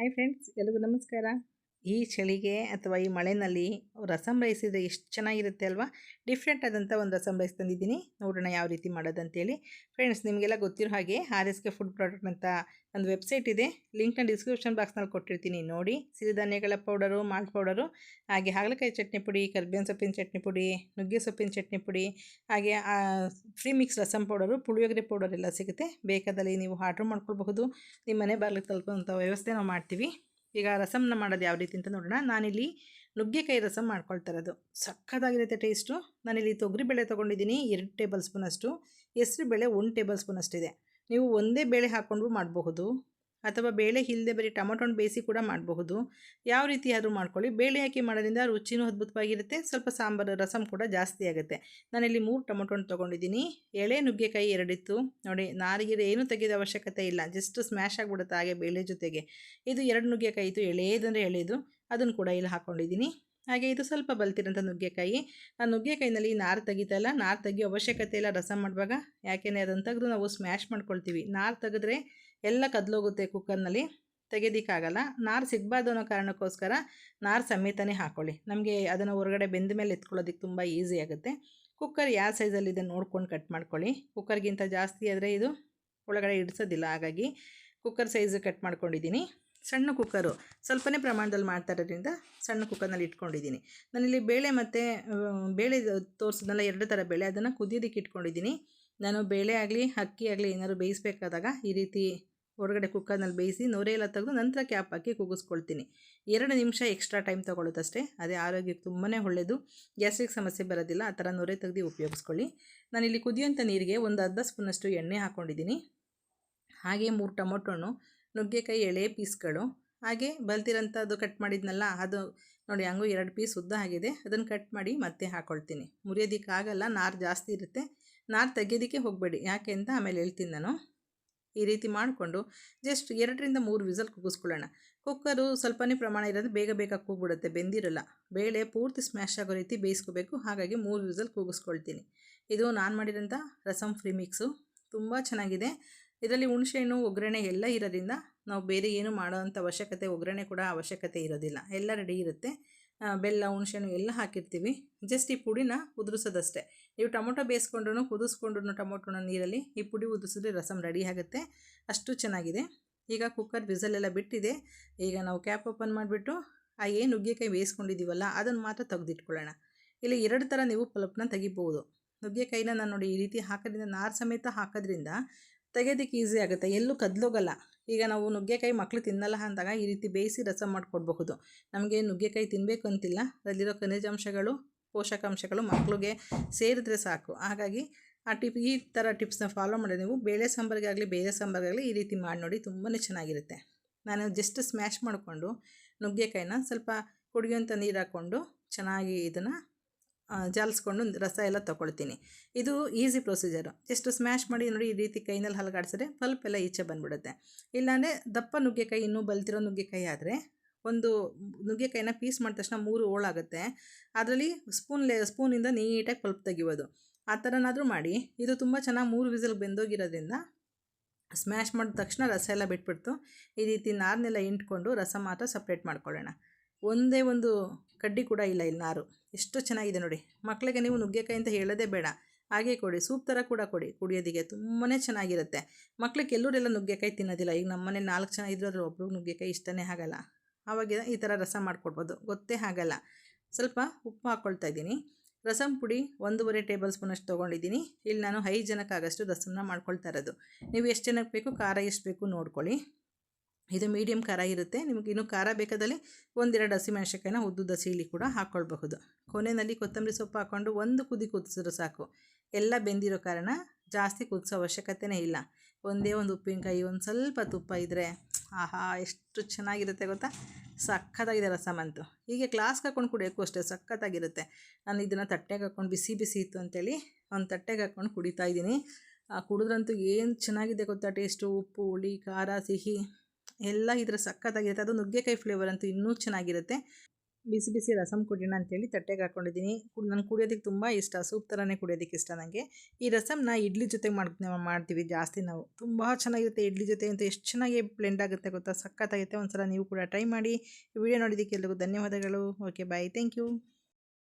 Hi friends, ಎಲ್ಲರಿಗೂ ನಮಸ್ಕಾರ. ಈ ಚಳಿಗೆ ಅಥವಾ ಈ ಮಳೆಯಲ್ಲಿ ರಸಮ್ ರೈಸ್ ಇದ್ರೆ ಎಷ್ಟು ಚೆನ್ನಾಗಿರುತ್ತೆ ಅಲ್ವಾ. ಡಿಫ್ರೆಂಟ್ ಆದಂಥ ಒಂದು ರಸಮ್ ರೈಸ್ ತಂದಿದ್ದೀನಿ. ನೋಡೋಣ ಯಾವ ರೀತಿ ಮಾಡೋದಂತೇಳಿ. ಫ್ರೆಂಡ್ಸ್, ನಿಮಗೆಲ್ಲ ಗೊತ್ತಿರೋ ಹಾಗೆ RSK ಫುಡ್ ಪ್ರಾಡಕ್ಟ್ ಅಂತ ಒಂದು ವೆಬ್ಸೈಟ್ ಇದೆ. ಲಿಂಕ್ನ ಡಿಸ್ಕ್ರಿಪ್ಷನ್ ಬಾಕ್ಸ್ನಲ್ಲಿ ಕೊಟ್ಟಿರ್ತೀನಿ ನೋಡಿ. ಸಿರಿಧಾನ್ಯಗಳ ಪೌಡರು, ಮಾಲ್ಟ್ ಪೌಡರು, ಹಾಗೆ ಹಾಗಲಕಾಯಿ ಚಟ್ನಿ ಪುಡಿ, ಕರ್ಬೇವಿನ ಸೊಪ್ಪಿನ ಚಟ್ನಿ ಪುಡಿ, ನುಗ್ಗೆ ಸೊಪ್ಪಿನ ಚಟ್ನಿ ಪುಡಿ, ಹಾಗೆ free mix rasam powder, puliyogare powder ಎಲ್ಲ ಸಿಗುತ್ತೆ. ಬೇಕಾದಲ್ಲಿ ನೀವು ಆರ್ಡ್ರ್ ಮಾಡ್ಕೊಳ್ಬಹುದು. ನಿಮ್ಮ ಮನೆ ಬಾಗಿಲಿಗೆ ತಲುಪುವಂಥ ವ್ಯವಸ್ಥೆ ನಾವು ಮಾಡ್ತೀವಿ. ಈಗ ರಸಮ್ನ ಮಾಡೋದು ಯಾವ ರೀತಿ ಅಂತ ನೋಡೋಣ. ನಾನಿಲ್ಲಿ ನುಗ್ಗೆಕಾಯಿ ರಸಮ್ ಮಾಡ್ಕೊಳ್ತಾ ಇರೋದು. ಸಕ್ಕತ್ತಾಗಿರುತ್ತೆ ಟೇಸ್ಟು. ನಾನಿಲ್ಲಿ ತೊಗರಿಬೇಳೆ ತೊಗೊಂಡಿದ್ದೀನಿ 2 ಟೇಬಲ್ ಸ್ಪೂನಷ್ಟು, ಹೆಸರುಬೇಳೆ 1 ಟೇಬಲ್ ಸ್ಪೂನಷ್ಟಿದೆ. ನೀವು ಒಂದೇ ಬೇಳೆ ಹಾಕ್ಕೊಂಡು ಮಾಡಬಹುದು, ಅಥವಾ ಬೇಳೆ ಇಲ್ಲದೆ ಬರೀ ಟೊಮೊಟೊನ ಬೇಯಿಸಿ ಕೂಡ ಮಾಡಬಹುದು. ಯಾವ ರೀತಿ ಆದರೂ ಮಾಡ್ಕೊಳ್ಳಿ. ಬೇಳೆ ಹಾಕಿ ಮಾಡೋದ್ರಿಂದ ರುಚಿನೂ ಅದ್ಭುತವಾಗಿರುತ್ತೆ. ಸ್ವಲ್ಪ ಸಾಂಬಾರು ರಸಮ್ ಕೂಡ ಜಾಸ್ತಿ ಆಗುತ್ತೆ. ನಾನಿಲ್ಲಿ 3 ಟೊಮೊಟೊನ ತೊಗೊಂಡಿದ್ದೀನಿ. ಎಳೆ ನುಗ್ಗೆಕಾಯಿ 2 ಇತ್ತು ನೋಡಿ. ನಾರಿಗೆರೆ ಏನೂ ತೆಗೆಯೋದು ಅವಶ್ಯಕತೆ ಇಲ್ಲ, ಜಸ್ಟ್ ಸ್ಮ್ಯಾಶ್ ಆಗಿಬಿಡುತ್ತೆ ಹಾಗೆ ಬೇಳೆ ಜೊತೆಗೆ. ಇದು 2 ನುಗ್ಗೆಕಾಯಿ ಇತ್ತು, ಎಳೆದಂದರೆ ಎಳೆದು, ಅದನ್ನು ಕೂಡ ಇಲ್ಲಿ ಹಾಕ್ಕೊಂಡಿದ್ದೀನಿ. ಹಾಗೆ ಇದು ಸ್ವಲ್ಪ ಬಲ್ತಿರೋಂಥ ನುಗ್ಗೆಕಾಯಿ. ಆ ನುಗ್ಗೆಕಾಯಿನಲ್ಲಿ ನಾರು ತೆಗಿತಾಯಿಲ್ಲ, ನಾರು ತೆಗಿಯೋ ಅವಶ್ಯಕತೆ ಇಲ್ಲ ರಸಮ್ ಮಾಡುವಾಗ. ಯಾಕೆಂದರೆ ಅದನ್ನು ತೆಗೆದು ನಾವು ಸ್ಮ್ಯಾಶ್ ಮಾಡ್ಕೊಳ್ತೀವಿ. ನಾರು ತೆಗೆದ್ರೆ ಎಲ್ಲ ಕದ್ಲೋಗುತ್ತೆ ಕುಕ್ಕರ್ನಲ್ಲಿ, ತೆಗೆಯೋದಕ್ಕಾಗಲ್ಲ. ನಾರು ಸಿಗಬಾರ್ದು ಅನ್ನೋ ಕಾರಣಕ್ಕೋಸ್ಕರ ನಾರು ಸಮೇತನೇ ಹಾಕ್ಕೊಳ್ಳಿ. ನಮಗೆ ಅದನ್ನು ಹೊರಗಡೆ ಬೆಂದ ಮೇಲೆ ಎತ್ಕೊಳ್ಳೋದಕ್ಕೆ ತುಂಬ ಈಸಿ ಆಗುತ್ತೆ. ಕುಕ್ಕರ್ ಯಾವ ಸೈಜಲ್ಲಿದೆ ನೋಡ್ಕೊಂಡು ಕಟ್ ಮಾಡ್ಕೊಳ್ಳಿ. ಕುಕ್ಕರ್ಗಿಂತ ಜಾಸ್ತಿ ಆದರೆ ಇದು ಒಳಗಡೆ ಇಡಿಸೋದಿಲ್ಲ, ಹಾಗಾಗಿ ಕುಕ್ಕರ್ ಸೈಜ್ ಕಟ್ ಮಾಡ್ಕೊಂಡಿದ್ದೀನಿ. ಸಣ್ಣ ಕುಕ್ಕರು, ಸ್ವಲ್ಪನೇ ಪ್ರಮಾಣದಲ್ಲಿ ಮಾಡ್ತಾ ಇರೋದ್ರಿಂದ ಸಣ್ಣ ಕುಕ್ಕರ್ನಲ್ಲಿ ಇಟ್ಕೊಂಡಿದ್ದೀನಿ. ನಾನಿಲ್ಲಿ ಬೇಳೆ ಮತ್ತು ಬೇಳೆ ತೋರಿಸಿದ್ನಲ್ಲ 2 ಥರ ಬೇಳೆ, ಅದನ್ನು ಕುದಿಯೋದಕ್ಕೆ ಇಟ್ಕೊಂಡಿದ್ದೀನಿ. ನಾನು ಬೇಳೆ ಆಗಲಿ ಅಕ್ಕಿ ಆಗಲಿ ಏನಾದ್ರು ಬೇಯಿಸ್ಬೇಕಾದಾಗ ಈ ರೀತಿ ಹೊರಗಡೆ ಕುಕ್ಕರ್ನಲ್ಲಿ ಬೇಯಿಸಿ ನೊರೆ ಎಲ್ಲ ತೆಗೆದು ನಂತರ ಕ್ಯಾಪ್ ಹಾಕಿ ಕೂಗಿಸ್ಕೊಳ್ತೀನಿ. 2 ನಿಮಿಷ ಎಕ್ಸ್ಟ್ರಾ ಟೈಮ್ ತೊಗೊಳುತ್ತಷ್ಟೇ. ಅದೇ ಆರೋಗ್ಯಕ್ಕೆ ತುಂಬಾ ಒಳ್ಳೆಯದು, ಗ್ಯಾಸ್ಟ್ರಿಕ್ ಸಮಸ್ಯೆ ಬರೋದಿಲ್ಲ. ಆ ಥರ ನೊರೆ ತೆಗೆದು ಉಪಯೋಗಿಸ್ಕೊಳ್ಳಿ. ನಾನಿಲ್ಲಿ ಕುದಿಯೋಂಥ ನೀರಿಗೆ ಒಂದು ಅರ್ಧ ಸ್ಪೂನಷ್ಟು ಎಣ್ಣೆ ಹಾಕ್ಕೊಂಡಿದ್ದೀನಿ. ಹಾಗೆ 3 ಟೊಮೊಟೊನು, ನುಗ್ಗೆಕಾಯಿ ಎಳೆ ಪೀಸ್ಗಳು, ಹಾಗೆ ಬಲ್ತಿರೋಂಥದ್ದು ಕಟ್ ಮಾಡಿದ್ನಲ್ಲ ಅದು ನೋಡಿ, ಹಂಗೂ 2 ಪೀಸ್ ಉದ್ದ ಆಗಿದೆ. ಅದನ್ನು ಕಟ್ ಮಾಡಿ ಮತ್ತೆ ಹಾಕ್ಕೊಳ್ತೀನಿ. ಮುರಿಯೋದಕ್ಕಾಗಲ್ಲ, ನಾರು ಜಾಸ್ತಿ ಇರುತ್ತೆ. ನಾರು ತೆಗೆಯೋದಕ್ಕೆ ಹೋಗಬೇಡಿ, ಯಾಕೆ ಅಂತ ಆಮೇಲೆ ಹೇಳ್ತೀನಿ ನಾನು. ಈ ರೀತಿ ಮಾಡಿಕೊಂಡು ಜಸ್ಟ್ 2ರಿಂದ 3 ವಿಸಲ್ ಕೂಗಿಸ್ಕೊಳ್ಳೋಣ. ಕುಕ್ಕರು ಸ್ವಲ್ಪನೇ ಪ್ರಮಾಣ ಇರೋದು, ಬೇಗ ಬೇಗ ಕೂಗ್ಬಿಡುತ್ತೆ, ಬೆಂದಿರಲ್ಲ. ಬೇಳೆ ಪೂರ್ತಿ ಸ್ಮ್ಯಾಶ್ ಆಗೋ ರೀತಿ ಬೇಯಿಸ್ಕೋಬೇಕು. ಹಾಗಾಗಿ 3 ವಿಸಲ್ ಕೂಗಿಸ್ಕೊಳ್ತೀನಿ. ಇದು ನಾನು ಮಾಡಿರೋಂಥ ರಸಮ್ ಫ್ರೀ ಮಿಕ್ಸು, ತುಂಬ ಚೆನ್ನಾಗಿದೆ. ಇದರಲ್ಲಿ ಹುಣಸೆಹಣ್ಣು, ಒಗ್ಗರಣೆ ಎಲ್ಲ ಇರೋದ್ರಿಂದ ನಾವು ಬೇರೆ ಏನು ಮಾಡೋವಂಥ ಅವಶ್ಯಕತೆ, ಒಗ್ಗರಣೆ ಕೂಡ ಅವಶ್ಯಕತೆ ಇರೋದಿಲ್ಲ, ಎಲ್ಲ ರೆಡಿ ಇರುತ್ತೆ. ಬೆಲ್ಲ, ಹುಣಸೆಹಣ್ಣು ಎಲ್ಲ ಹಾಕಿರ್ತೀವಿ. ಜಸ್ಟ್ ಈ ಪುಡಿನ ಉದುರಿಸೋದಷ್ಟೇ. ನೀವು ಟೊಮೊಟೊ ಬೇಯಿಸ್ಕೊಂಡ್ರೂ ಕುದಿಸ್ಕೊಂಡ್ರೂ ಟೊಮೊಟೊನ ನೀರಲ್ಲಿ ಈ ಪುಡಿ ಉದುರಿಸಿದ್ರೆ ರಸಮ್ ರೆಡಿ ಆಗುತ್ತೆ. ಅಷ್ಟು ಚೆನ್ನಾಗಿದೆ. ಈಗ ಕುಕ್ಕರ್ ವಿಸಲೆಲ್ಲ ಬಿಟ್ಟಿದೆ. ಈಗ ನಾವು ಕ್ಯಾಪ್ ಓಪನ್ ಮಾಡಿಬಿಟ್ಟು ಆ ಏನು ನುಗ್ಗೆಕಾಯಿ ಬೇಯಿಸ್ಕೊಂಡಿದ್ದೀವಲ್ಲ ಅದನ್ನು ಮಾತ್ರ ತೆಗೆದಿಟ್ಕೊಳ್ಳೋಣ. ಇಲ್ಲಿ 2 ಥರ ನೀವು ಪಲ್ಪ್ನ ತೆಗಿಬೋದು. ನುಗ್ಗೆಕಾಯಿನ ನಾನು ನೋಡಿ ಈ ರೀತಿ ಹಾಕೋದ್ರಿಂದ, ನಾರು ಸಮೇತ ಹಾಕೋದ್ರಿಂದ ತೆಗೆಯೋದಕ್ಕೆ ಈಸಿ ಆಗುತ್ತೆ, ಎಲ್ಲೂ ಕದ್ಲೋಗಲ್ಲ. ಈಗ ನಾವು ನುಗ್ಗೆಕಾಯಿ ಮಕ್ಕಳು ತಿನ್ನಲ್ಲ ಅಂದಾಗ ಈ ರೀತಿ ಬೇಯಿಸಿ ರಸಮ್ ಮಾಡಿಕೊಡ್ಬಹುದು. ನಮಗೆ ನುಗ್ಗೆಕಾಯಿ ತಿನ್ನಬೇಕು ಅಂತಿಲ್ಲ, ಅದರಲ್ಲಿರೋ ಖನಿಜಾಂಶಗಳು, ಪೋಷಕಾಂಶಗಳು ಮಕ್ಕಳಿಗೆ ಸೇರಿದ್ರೆ ಸಾಕು. ಹಾಗಾಗಿ ಈ ಥರ ಟಿಪ್ಸ್ನ ಫಾಲೋ ಮಾಡಿ ನೀವು ಬೇಳೆ ಸಾಂಬಾರಿಗಾಗಲಿ ಬೇರೆ ಸಾಂಬಾರಿಗಾಗಲಿ ಈ ರೀತಿ ಮಾಡಿ ನೋಡಿ, ತುಂಬಾ ಚೆನ್ನಾಗಿರುತ್ತೆ. ನಾನು ಜಸ್ಟ್ ಸ್ಮ್ಯಾಶ್ ಮಾಡಿಕೊಂಡು ನುಗ್ಗೆಕಾಯಿನ ಸ್ವಲ್ಪ ಕುಡಿಯೋಂಥ ನೀರು ಹಾಕ್ಕೊಂಡು ಚೆನ್ನಾಗಿ ಇದನ್ನು ಜಾಲಿಸ್ಕೊಂಡು ರಸ ಎಲ್ಲ ತೊಗೊಳ್ತೀನಿ. ಇದು ಈಸಿ ಪ್ರೊಸೀಜರು. ಜಸ್ಟ್ ಸ್ಮ್ಯಾಶ್ ಮಾಡಿ ನೋಡಿ, ಈ ರೀತಿ ಕೈನಲ್ಲಿ ಹಲಗಾಡಿಸಿದ್ರೆ ಪಲ್ಪ್ ಎಲ್ಲ ಈಚೆ ಬಂದುಬಿಡುತ್ತೆ. ಇಲ್ಲಾಂದರೆ ದಪ್ಪ ನುಗ್ಗೆಕಾಯಿ, ಇನ್ನೂ ಬಲ್ತಿರೋ ನುಗ್ಗೆಕಾಯಿ ಆದರೆ ಒಂದು ನುಗ್ಗೆಕಾಯಿನ ಪೀಸ್ ಮಾಡಿದ ತಕ್ಷಣ 3 ಹೋಳಾಗುತ್ತೆ. ಅದರಲ್ಲಿ ಸ್ಪೂನಿಂದ ನೀಟಾಗಿ ಪಲ್ಪ್ ತೆಗಿಯೋದು. ಆ ಥರನಾದರೂ ಮಾಡಿ. ಇದು ತುಂಬ ಚೆನ್ನಾಗಿ 3 ವಿಸಲ್ ಬೆಂದೋಗಿರೋದ್ರಿಂದ ಸ್ಮ್ಯಾಶ್ ಮಾಡಿದ ತಕ್ಷಣ ರಸ ಎಲ್ಲ ಬಿಟ್ಬಿಡ್ತು. ಈ ರೀತಿ ನಾರನ್ನೆಲ್ಲ ಇಂಟ್ಕೊಂಡು ರಸ ಮಾತ್ರ ಸಪ್ರೇಟ್ ಮಾಡ್ಕೊಳ್ಳೋಣ. ಒಂದೇ ಒಂದು ಕಡ್ಡಿ ಕೂಡ ಇಲ್ಲ ಇಲ್ಲಿ ನಾರು. ಎಷ್ಟು ಚೆನ್ನಾಗಿದೆ ನೋಡಿ. ಮಕ್ಕಳಿಗೆ ನೀವು ನುಗ್ಗೆಕಾಯಿ ಅಂತ ಹೇಳೋದೇ ಬೇಡ, ಹಾಗೆ ಕೊಡಿ. ಸೂಪ್ ಥರ ಕೂಡ ಕೊಡಿ, ಕುಡಿಯೋದಕ್ಕೆ ತುಂಬಾ ಚೆನ್ನಾಗಿರುತ್ತೆ. ಮಕ್ಕಳಿಗೆ ಎಲ್ಲರೆಲ್ಲ ನುಗ್ಗೆಕಾಯಿ ತಿನ್ನೋದಿಲ್ಲ. ಈಗ ನಮ್ಮ ಮನೆ 4 ಜನ ಇದ್ದರೂ ಅದ್ರ ಒಬ್ರಿಗೆ ನುಗ್ಗೆಕಾಯಿ ಇಷ್ಟನೇ ಆಗಲ್ಲ. ಆವಾಗ ಈ ಥರ ರಸ ಮಾಡ್ಕೊಡ್ಬೋದು, ಗೊತ್ತೇ ಆಗಲ್ಲ. ಸ್ವಲ್ಪ ಉಪ್ಪು ಹಾಕ್ಕೊಳ್ತಾ ಇದ್ದೀನಿ. ರಸಮ್ ಪುಡಿ 1.5 ಟೇಬಲ್ ಸ್ಪೂನಷ್ಟು ತೊಗೊಂಡಿದ್ದೀನಿ. ಇಲ್ಲಿ ನಾನು 5 ಜನಕ್ಕಾಗಷ್ಟು ರಸಮ್ನ ಮಾಡ್ಕೊಳ್ತಾ ಇರೋದು. ನೀವು ಎಷ್ಟು ಜನಕ್ಕೆ ಬೇಕು, ಖಾರ ಎಷ್ಟು ಬೇಕು ನೋಡ್ಕೊಳ್ಳಿ. ಇದು ಮೀಡಿಯಮ್ ಖಾರ ಇರುತ್ತೆ. ನಿಮಗೆ ಇನ್ನೂ ಖಾರ ಬೇಕಾದಲ್ಲಿ 1-2 ಹಸಿಮೆಣಸಿನಕಾಯಿನ ಉದ್ದುದ್ದ ಸೀಳಿ ಕೂಡ ಹಾಕ್ಕೊಳ್ಬಹುದು. ಕೊನೆಯಲ್ಲಿ ಕೊತ್ತಂಬರಿ ಸೊಪ್ಪು ಹಾಕ್ಕೊಂಡು ಒಂದು ಕುದಿ ಕುದಿಸಿದ್ರು ಸಾಕು. ಎಲ್ಲ ಬೆಂದಿರೋ ಕಾರಣ ಜಾಸ್ತಿ ಕುದಿಸೋ ಅವಶ್ಯಕತೆಯೇ ಇಲ್ಲ. ಒಂದೇ ಒಂದು ಉಪ್ಪಿನಕಾಯಿ, ಒಂದು ಸ್ವಲ್ಪ ತುಪ್ಪ ಇದ್ದರೆ ಆಹಾ ಎಷ್ಟು ಚೆನ್ನಾಗಿರುತ್ತೆ ಗೊತ್ತಾ. ಸಖತ್ತಾಗಿದೆ ರಸಮ್ ಅಂತೂ. ಹೀಗೆ ಗ್ಲಾಸ್ಗೆ ಹಾಕ್ಕೊಂಡು ಕುಡಿಯೋಕ್ಕೂ ಅಷ್ಟೇ ಸಖತ್ತಾಗಿರುತ್ತೆ. ನಾನು ಇದನ್ನು ತಟ್ಟೆಗೆ ಹಾಕ್ಕೊಂಡು ಬಿಸಿ ಬಿಸಿ ಇತ್ತು ಅಂತೇಳಿ ಒಂದು ತಟ್ಟೆಗೆ ಹಾಕ್ಕೊಂಡು ಕುಡಿತಾ ಇದ್ದೀನಿ. ಕುಡಿದ್ರಂತೂ ಏನು ಚೆನ್ನಾಗಿದೆ ಗೊತ್ತಾ ಟೇಸ್ಟು. ಉಪ್ಪು, ಹುಳಿ, ಖಾರ, ಸಿಹಿ ಎಲ್ಲ ಇದ್ರೆ ಸಖತ್ತಾಗಿರುತ್ತೆ. ಅದು ನುಗ್ಗೆಕಾಯಿ ಫ್ಲೇವರ್ ಅಂತೂ ಇನ್ನೂ ಚೆನ್ನಾಗಿರುತ್ತೆ. ಬಿಸಿ ಬಿಸಿ ರಸಮ್ ಕುಡಿಯೋಣ ಅಂತೇಳಿ ತಟ್ಟೆಗೆ ಹಾಕ್ಕೊಂಡಿದ್ದೀನಿ. ನಾನು ಕುಡಿಯೋದಕ್ಕೆ ತುಂಬ ಇಷ್ಟ, ಸೂಪ್ ಥರನೇ ಕುಡಿಯೋದಕ್ಕೆ ಇಷ್ಟ ನನಗೆ. ಈ ರಸಮ್ನ ಇಡ್ಲಿ ಜೊತೆಗೆ ಮಾಡ್ತೀವಿ ಜಾಸ್ತಿ ನಾವು. ತುಂಬ ಚೆನ್ನಾಗಿರುತ್ತೆ ಇಡ್ಲಿ ಜೊತೆ ಅಂತೂ, ಎಷ್ಟು ಚೆನ್ನಾಗಿ ಬ್ಲೆಂಡ್ ಆಗುತ್ತೆ ಗೊತ್ತಾ, ಸಖತ್ತಾಗುತ್ತೆ. ಒಂದ್ಸಲ ನೀವು ಕೂಡ ಟ್ರೈ ಮಾಡಿ. ಈ ವಿಡಿಯೋ ನೋಡಿದ್ದಕ್ಕೆ ಎಲ್ರಿಗೂ ಧನ್ಯವಾದಗಳು. Okay bye, thank you.